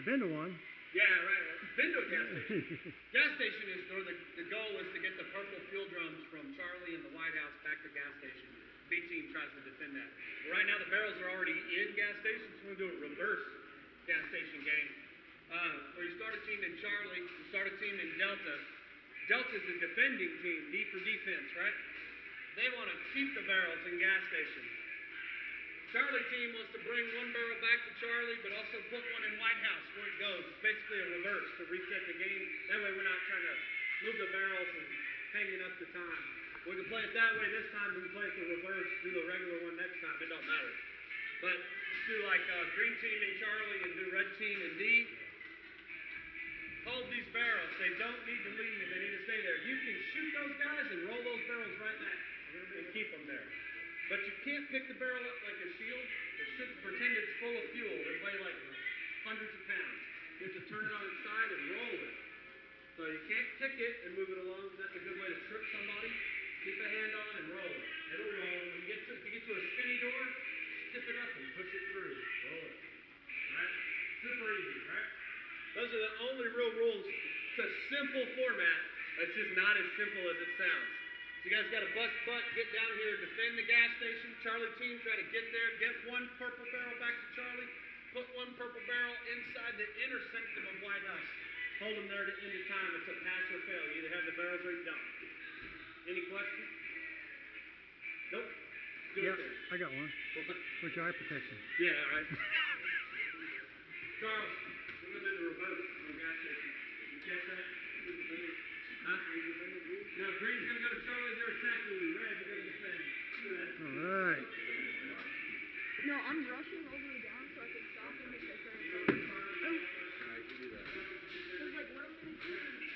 been to one. Yeah, right. Been to a gas station. Gas station is, or the goal is to get the purple fuel drums from Charlie and the White House back to gas station. B team tries to defend that. But right now the barrels are already in gas stations. We're going to do a reverse gas station game. Where you start a team in Charlie, you start a team in Delta. Delta's the defending team, D for defense, right? They want to keep the barrels in gas stations. Charlie team wants to bring one barrel back to Charlie, but also put one in White House where it goes. It's basically a reverse to reset the game. That way we're not trying to move the barrels and hanging up the time. We can play it that way this time. We can play it the reverse, do the regular one next time. It don't matter. But do like green team in Charlie and do red team in D. Hold these barrels. They don't need to leave. They need to stay there. You can shoot those guys and roll those barrels right back and keep them there. But you can't pick the barrel up like a shield. It should pretend it's full of fuel. They weigh like hundreds of pounds. You have to turn it on its side and roll it. So you can't kick it and move it along. That's a good way to trip somebody. Keep a hand on and roll it. It'll roll. When you get to a spinny door, stiff it up and push it through. Roll it. Right? Super easy, right? Those are the only real rules. It's a simple format. It's just not as simple as it sounds. So you guys got to bust butt, get down here, defend the gas station. Charlie team, try to get there, get one purple barrel back to Charlie, put one purple barrel inside the inner sanctum of White House. Hold them there to end the time. It's a pass or fail. You either have the barrels or you don't. Any questions? Nope. Good. Yep, I got one. Where's your eye protection? Yeah, all right. Charles, we're going to do the reverse on the gas station. You catch that? Huh? No, green's going to go to Charlie. They're attacking you. Red, you're going to defend. Do that. All right. No, I'm rushing all the way down so I can stop him if they're trying to go. Alright, you do that. Because, like, what I'm going to do is,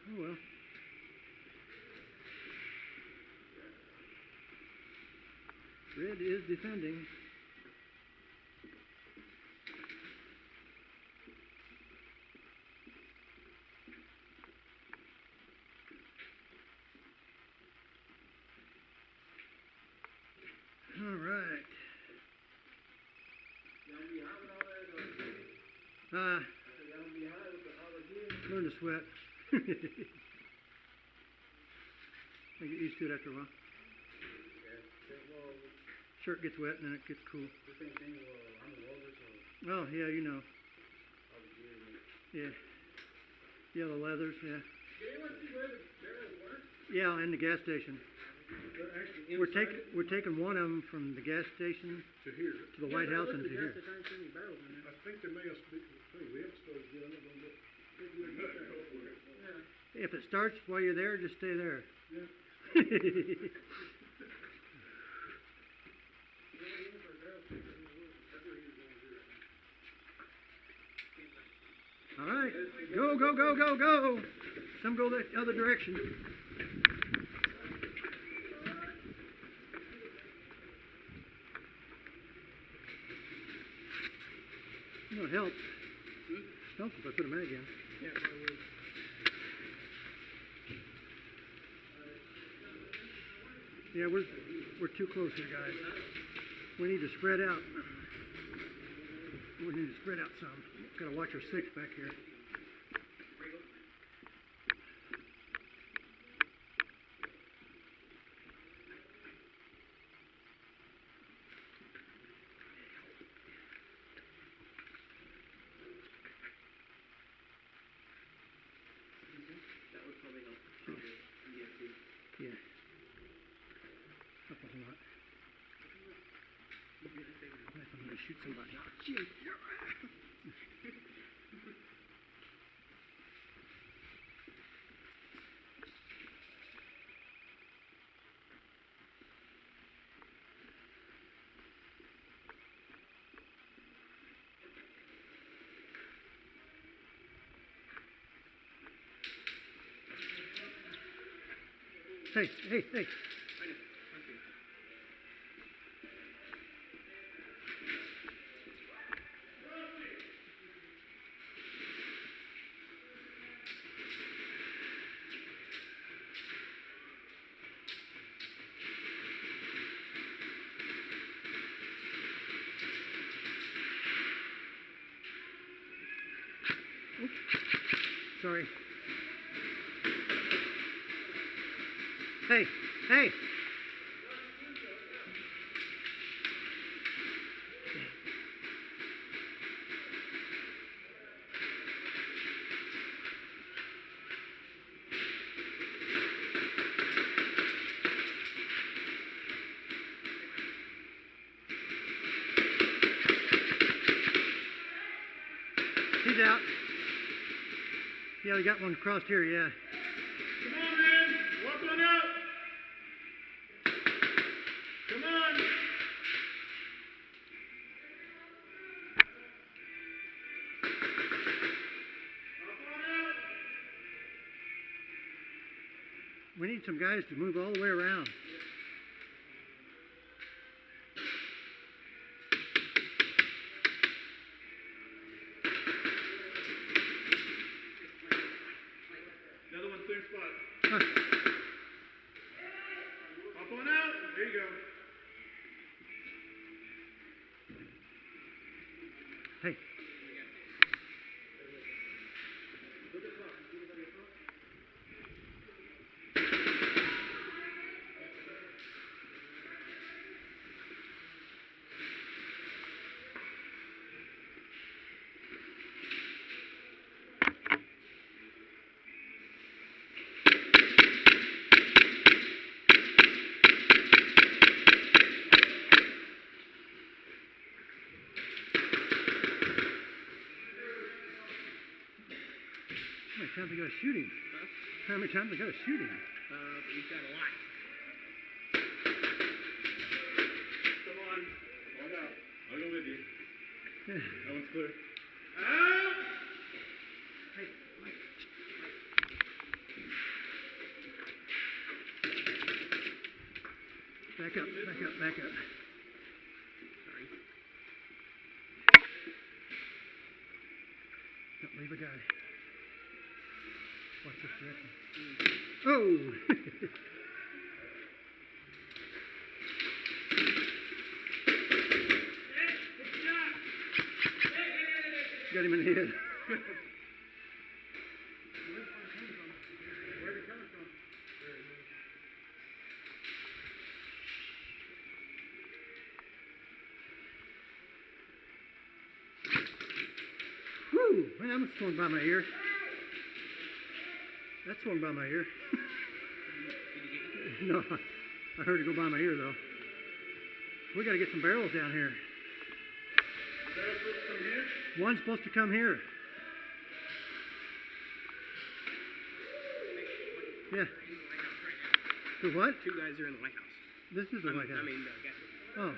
Oh well. Red is defending. All right. Learn to sweat. I get used to it after a while. Shirt gets wet and then it gets cool. Oh, yeah, you know. Yeah. Yeah, the leathers, yeah. Yeah, in the gas station. We're taking one of them from the gas station to here. to the White House and to here. I think they may have we have to get them. If it starts while you're there, just stay there. Yeah. All right, go, go, go, go, go. Some go the other direction. You know, it helps. Helps if I put them in again. Yeah, probably would. Yeah, we're too close here, guys. We need to spread out. We need to spread out some. Got to watch our six back here. That would probably help. Yeah. Up a whole lot. What if I'm going to shoot somebody? Hey, hey, hey. Sorry. Hey, hey. He's out. Yeah, we got one crossed here, yeah. Come on, man. Walk on out. Come on. Walk on out. We need some guys to move all the way around. Another one, clear spot. Huh. Hop on out. There you go. Hey. How many times I gotta shoot him? Huh? How many times I gotta shoot him? You've got a lot. Come on. Walk out. I'll go with you. That one's clear. Out! Hey, back up, back up, back up. Sorry. Don't leave a guy. Watch this direction. Oh! Got him in the head. Where'd it come from? Woo! Man, that swung by my ear. That swung by my ear. No, I heard it go by my ear though. We got to get some barrels down here. Barrels supposed to come here? One's supposed to come here. Yeah. The what? Two guys are in the White House. This is the White House. Gas. Oh.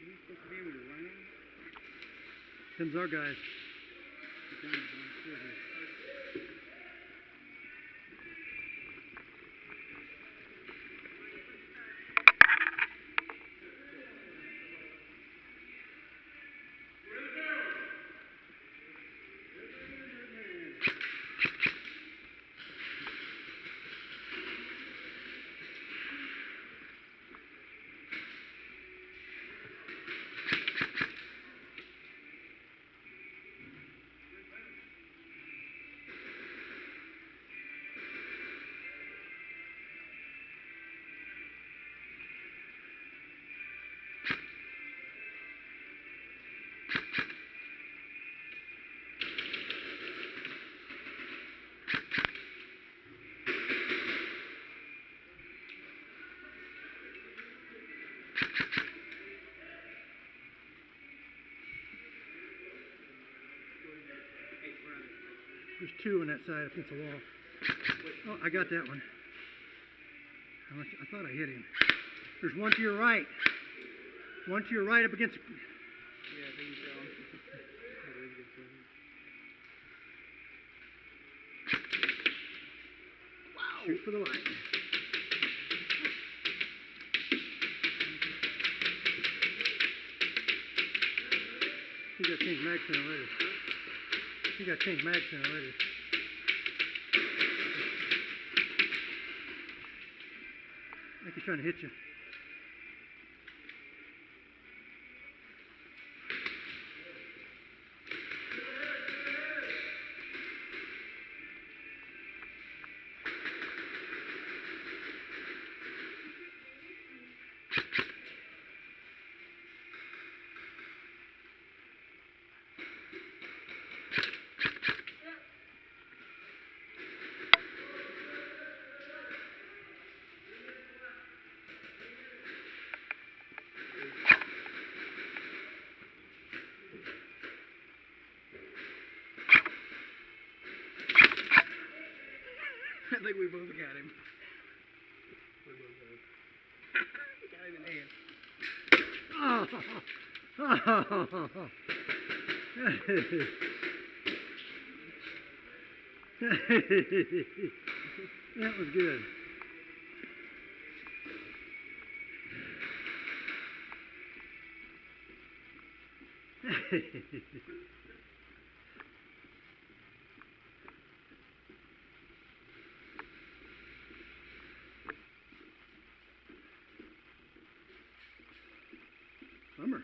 You're supposed to be able to run in? Them's our guys. There's two on that side against the wall. Oh, I got that one. I thought I hit him. There's one to your right. One to your right up against. Yeah, I think so. Wow. Shoot for the light. He got changed mags in already. He got changed mags in already. I think he's trying to hit you. I think we both got him. We both got it. Got him in hand. Oh. That was good. Bummer.